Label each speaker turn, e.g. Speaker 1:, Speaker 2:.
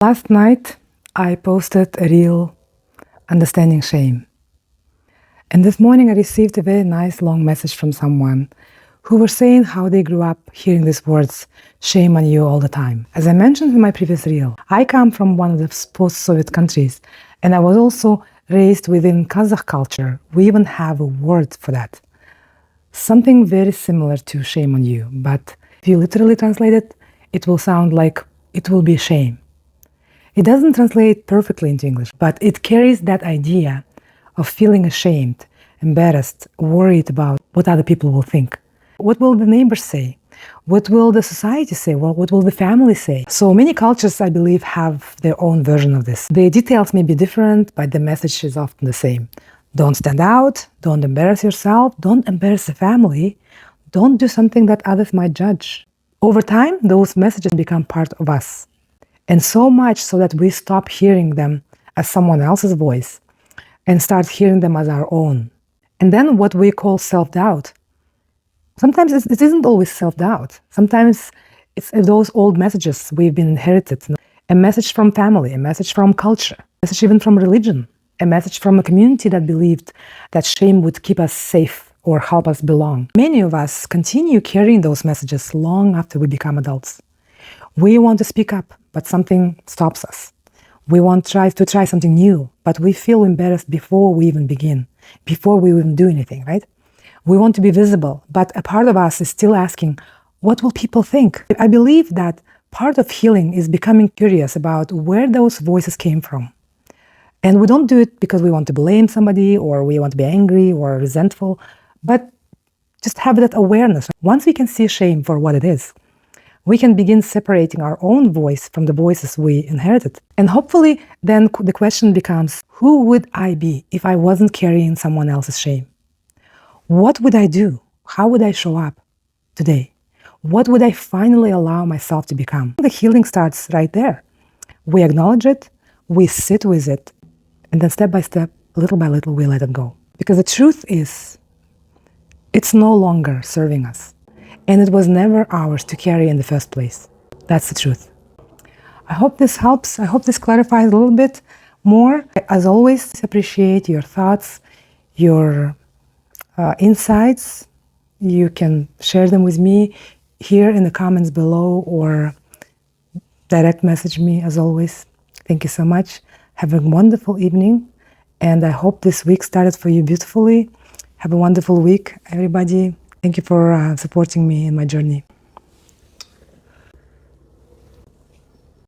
Speaker 1: Last night, I posted a reel understanding shame. And this morning, I received a very nice long message from someone who were saying how they grew up hearing these words, shame on you, all the time. As I mentioned in my previous reel, I come from one of the post-Soviet countries, and I was also raised within Kazakh culture. We even have a word for that. Something very similar to shame on you, but if you literally translate it, it will sound like it will be shame. It doesn't translate perfectly into English, but it carries that idea of feeling ashamed, embarrassed, worried about what other people will think. What will the neighbors say? What will the society say? Well, what will the family say? So many cultures, I believe, have their own version of this. The details may be different, but the message is often the same. Don't stand out, don't embarrass yourself, don't embarrass the family, don't do something that others might judge. Over time, those messages become part of us. And so much so that we stop hearing them as someone else's voice and start hearing them as our own. And then what we call self-doubt. Sometimes it isn't always self-doubt. Sometimes it's those old messages we've been inherited. A message from family, a message from culture, a message even from religion, a message from a community that believed that shame would keep us safe or help us belong. Many of us continue carrying those messages long after we become adults. We want to speak up, but something stops us. We want to try something new, but we feel embarrassed before we even begin, before we even do anything, right? We want to be visible, but a part of us is still asking, what will people think? I believe that part of healing is becoming curious about where those voices came from. And we don't do it because we want to blame somebody or we want to be angry or resentful, but just have that awareness. Once we can see shame for what it is, we can begin separating our own voice from the voices we inherited. And hopefully then the question becomes, who would I be if I wasn't carrying someone else's shame? What would I do? How would I show up today? What would I finally allow myself to become? The healing starts right there. We acknowledge it, we sit with it, and then step by step, little by little, we let it go. Because the truth is, it's no longer serving us. And it was never ours to carry in the first place. That's the truth. I hope this helps. I hope this clarifies a little bit more. As always, appreciate your thoughts, your insights. You can share them with me here in the comments below or direct message me as always. Thank you so much. Have a wonderful evening. And I hope this week started for you beautifully. Have a wonderful week, everybody. Thank you for supporting me in my journey.